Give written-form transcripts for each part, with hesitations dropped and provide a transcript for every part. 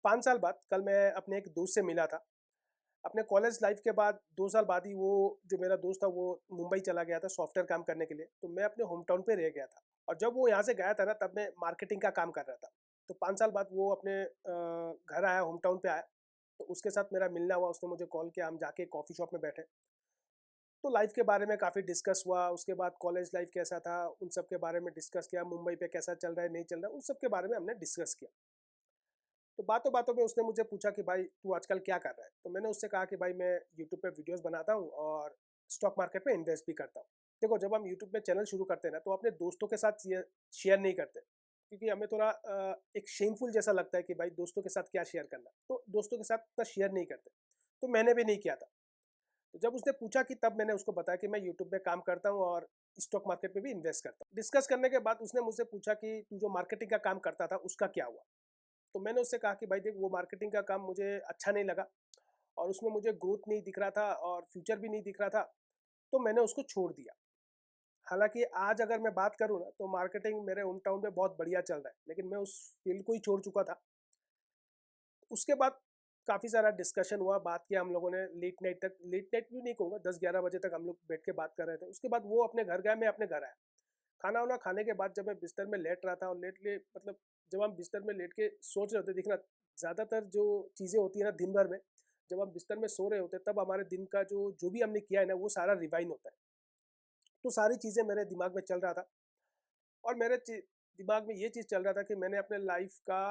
5 साल बाद कल मैं अपने एक दोस्त से मिला था। अपने कॉलेज लाइफ के बाद 2 साल बाद ही वो जो मेरा दोस्त था वो मुंबई चला गया था सॉफ्टवेयर काम करने के लिए, तो मैं अपने होम टाउन पे रह गया था। और जब वो यहाँ से गया था ना तब मैं मार्केटिंग का काम कर रहा था। तो 5 साल बाद वो अपने घर आया, होम टाउन पे आया, तो उसके साथ मेरा मिलना हुआ, उसने मुझे कॉल किया, हम जाके कॉफ़ी शॉप में बैठे। तो लाइफ के बारे में काफ़ी डिस्कस हुआ, उसके बाद कॉलेज लाइफ कैसा था, उन सब के बारे में डिस्कस किया, मुंबई पे कैसा चल रहा है, नहीं चल रहा है, उन सब के बारे में हमने डिस्कस किया। तो बातों-बातों में उसने मुझे पूछा कि भाई तू आजकल क्या कर रहा है? तो मैंने उससे कहा कि भाई मैं यूट्यूब पे वीडियोज़ बनाता हूँ और स्टॉक मार्केट में इन्वेस्ट भी करता हूँ। देखो जब हम यूट्यूब पे चैनल शुरू करते हैं ना तो अपने दोस्तों के साथ ये शेयर नहीं करते, क्योंकि हमें थोड़ा एक शेमफुल जैसा लगता है कि भाई दोस्तों के साथ क्या शेयर करना? तो दोस्तों के साथ इतना शेयर नहीं करते। तो मैंने भी नहीं किया था। तो जब उसने पूछा कि तब मैंने उसको बताया कि मैं यूट्यूब पे काम करता हूँ और स्टॉक मार्केट में भी इन्वेस्ट करता हूँ। डिस्कस करने के बाद उसने मुझसे पूछा कि तू जो मार्केटिंग का काम करता था उसका क्या हुआ? तो मैंने उससे कहा कि भाई देख वो मार्केटिंग का काम मुझे अच्छा नहीं लगा और उसमें मुझे ग्रोथ नहीं दिख रहा था और फ्यूचर भी नहीं दिख रहा था, तो मैंने उसको छोड़ दिया। हालाँकि आज अगर मैं बात करूँ ना तो मार्केटिंग मेरे होम टाउन में बहुत बढ़िया चल रहा है, लेकिन मैं उस फ़ील्ड को ही छोड़ चुका था। उसके बाद काफ़ी सारा डिस्कशन हुआ, बात किया हम लोगों ने लेट नाइट तक, लेट नाइट भी नहीं कहूँगा, 10-11 बजे तक हम लोग बैठ के बात कर रहे थे। उसके बाद वो अपने घर गया, मैं अपने घर आया। खाना-वाना खाने के बाद जब मैं बिस्तर में लेट रहा था और लेट के मतलब जब हम बिस्तर में लेट के सोच रहे होते, देखना ज़्यादातर जो चीज़ें होती है ना दिन भर में, जब हम बिस्तर में सो रहे होते हैं तब हमारे दिन का जो जो भी हमने किया है ना वो सारा रिवाइंड होता है। तो सारी चीज़ें मेरे दिमाग में चल रहा था और मेरे दिमाग में ये चीज़ चल रहा था कि मैंने अपने लाइफ का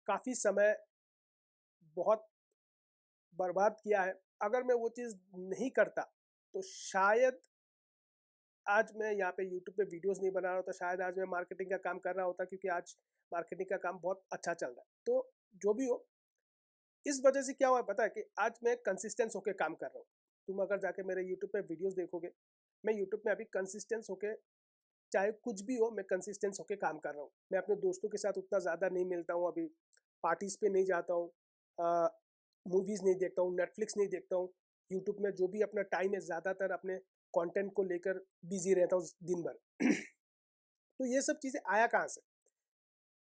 काफ़ी समय बहुत बर्बाद किया है। अगर मैं वो चीज़ नहीं करता तो शायद आज मैं यहाँ पे यूट्यूब पे वीडियोस नहीं बना रहा होता, शायद आज मैं मार्केटिंग का काम कर रहा होता, क्योंकि आज मार्केटिंग का काम बहुत अच्छा चल रहा है। तो जो भी हो, इस वजह से क्या हुआ है पता है कि आज मैं कंसिस्टेंस होके काम कर रहा हूँ। तुम अगर जाके मेरे यूट्यूब पे वीडियोस देखोगे, मैं यूट्यूब में अभी कंसिस्टेंस होके, चाहे कुछ भी हो, मैं कंसिस्टेंस होके काम कर रहा हूँ। मैं अपने दोस्तों के साथ उतना ज़्यादा नहीं मिलता हूँ अभी, पार्टीज़ पे नहीं जाता हूँ, मूवीज़ नहीं देखता हूँ, नेटफ्लिक्स नहीं देखता हूँ। यूट्यूब में जो भी अपना टाइम है ज़्यादातर अपने कंटेंट को लेकर बिज़ी रहता हूँ दिन भर। तो ये सब चीज़ें आया कहाँ से?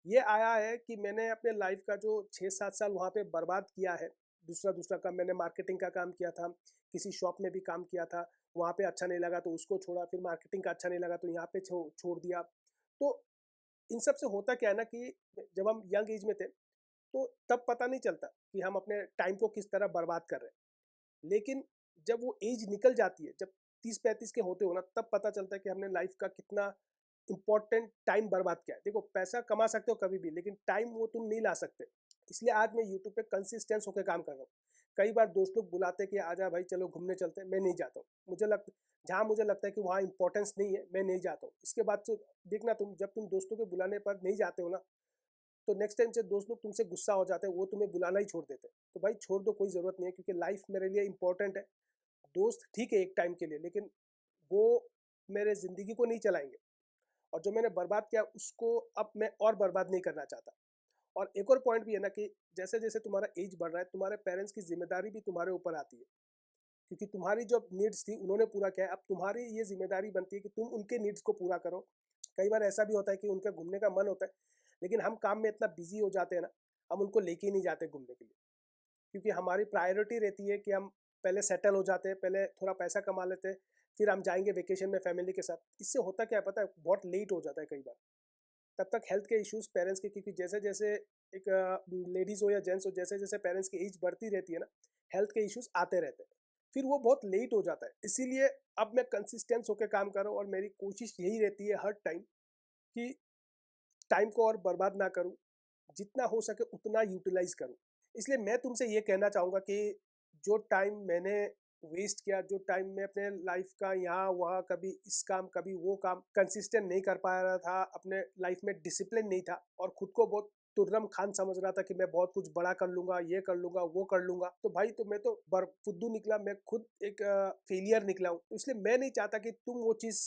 ये आया है कि मैंने अपने लाइफ का जो 6-7 साल वहाँ पे बर्बाद किया है, दूसरा-दूसरा काम, मैंने मार्केटिंग का काम किया था, किसी शॉप में भी काम किया था, वहाँ पे अच्छा नहीं लगा तो उसको छोड़ा, फिर मार्केटिंग का अच्छा नहीं लगा तो यहाँ पे छोड़ दिया। तो इन सब से होता क्या है ना कि जब हम यंग एज में थे, तो तब पता नहीं चलता कि हम अपने टाइम को किस तरह बर्बाद कर रहे हैं। लेकिन जब वो एज निकल जाती है, जब 30-35 के होते हो ना, तब पता चलता है कि हमने लाइफ का कितना इंपॉर्टेंट टाइम बर्बाद किया है। देखो पैसा कमा सकते हो कभी भी, लेकिन टाइम वो तुम नहीं ला सकते। इसलिए आज मैं यूट्यूब पे कंसिस्टेंस होकर काम कर रहा हूँ। कई बार दोस्त लोग बुलाते हैं कि आजा भाई चलो घूमने चलते हैं, मैं नहीं जाता हूँ। जहाँ मुझे लगता है कि वहाँ इंपॉर्टेंस नहीं है, मैं नहीं जाता हूँ। इसके बाद से देखना, तुम जब तुम दोस्तों के बुलाने पर नहीं जाते हो ना, तो नेक्स्ट टाइम से दोस्त लोग तुमसे गुस्सा हो जाते हैं, वो तुम्हें बुलाना ही छोड़ देते हैं। तो भाई छोड़ दो, कोई ज़रूरत नहीं है, क्योंकि लाइफ मेरे लिए इंपॉर्टेंट है। दोस्त ठीक है एक टाइम के लिए, लेकिन वो मेरे ज़िंदगी को नहीं चलाएंगे। और जो मैंने बर्बाद किया उसको अब मैं और बर्बाद नहीं करना चाहता। और एक और पॉइंट भी है ना कि जैसे जैसे तुम्हारा एज बढ़ रहा है, तुम्हारे पेरेंट्स की जिम्मेदारी भी तुम्हारे ऊपर आती है, क्योंकि तुम्हारी जो नीड्स थी उन्होंने पूरा किया है, अब तुम्हारी ये जिम्मेदारी बनती है कि तुम उनके नीड्स को पूरा करो। कई बार ऐसा भी होता है कि उनका घूमने का मन होता है, लेकिन हम काम में इतना बिजी हो जाते हैं ना, हम उनको लेके ही नहीं जाते घूमने के लिए, क्योंकि हमारी प्रायोरिटी रहती है कि हम पहले सेटल हो जाते हैं, पहले थोड़ा पैसा कमा लेते हैं, फिर हम जाएंगे वेकेशन में फैमिली के साथ। इससे होता क्या है पता है, बहुत लेट हो जाता है कई बार। तब तक हेल्थ के इश्यूज पेरेंट्स के, क्योंकि जैसे जैसे एक लेडीज हो या जेंट्स हो, जैसे जैसे पेरेंट्स की एज बढ़ती रहती है ना, हेल्थ के इश्यूज आते रहते हैं, फिर वो बहुत लेट हो जाता है। इसीलिए अब मैं कंसिस्टेंस होकर काम कर रहा हूँ और मेरी कोशिश यही रहती है हर टाइम कि टाइम को और बर्बाद ना करूँ, जितना हो सके उतना यूटिलाइज करूँ। इसलिए मैं तुमसे ये कहना चाहूँगा कि जो टाइम मैंने वेस्ट किया, जो टाइम मैं अपने लाइफ का यहाँ वहाँ, कभी इस काम कभी वो काम, कंसिस्टेंट नहीं कर पा रहा था, अपने लाइफ में डिसिप्लिन नहीं था और खुद को बहुत तुर्रम खान समझ रहा था कि मैं बहुत कुछ बड़ा कर लूंगा, ये कर लूंगा, वो कर लूंगा, तो भाई तो मैं तो बर फुद्दू निकला, मैं खुद एक फेलियर निकला हूँ। तो इसलिए मैं नहीं चाहता कि तुम वो चीज़,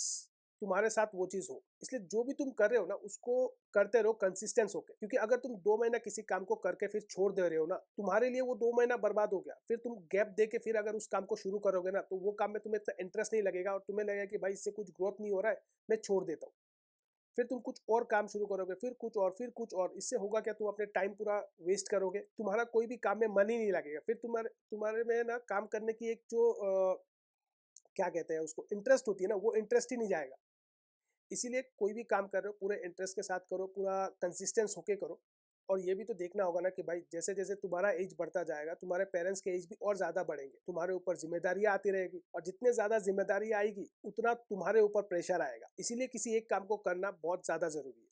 तुम्हारे साथ वो चीज़ हो। इसलिए जो भी तुम कर रहे हो ना उसको करते रहो कंसिस्टेंस होके, क्योंकि अगर तुम 2 महीना किसी काम को करके फिर छोड़ दे रहे हो ना, तुम्हारे लिए वो 2 महीना बर्बाद हो गया। फिर तुम गैप दे के फिर अगर उस काम को शुरू करोगे ना, तो वो काम में तुम्हें इतना इंटरेस्ट नहीं लगेगा और तुम्हें लगेगा कि भाई इससे कुछ ग्रोथ नहीं हो रहा है, मैं छोड़ देता हूँ। फिर तुम कुछ और काम शुरू करोगे, फिर कुछ और, फिर कुछ और। इससे होगा क्या, तुम अपने टाइम पूरा वेस्ट करोगे, तुम्हारा कोई भी काम में मन ही नहीं लगेगा। फिर तुम्हारे तुम्हारे में ना काम करने की एक जो क्या कहते हैं उसको, इंटरेस्ट होती है ना, वो इंटरेस्ट ही नहीं जाएगा। इसीलिए कोई भी काम कर रहे हो पूरे इंटरेस्ट के साथ करो, पूरा कंसिस्टेंस होके करो। और ये भी तो देखना होगा ना कि भाई जैसे जैसे तुम्हारा एज बढ़ता जाएगा, तुम्हारे पेरेंट्स के एज भी और ज़्यादा बढ़ेंगे, तुम्हारे ऊपर जिम्मेदारियां आती रहेगी, और जितने ज़्यादा जिम्मेदारी आएगी उतना तुम्हारे ऊपर प्रेशर आएगा। इसीलिए किसी एक काम को करना बहुत ज़्यादा ज़रूरी है।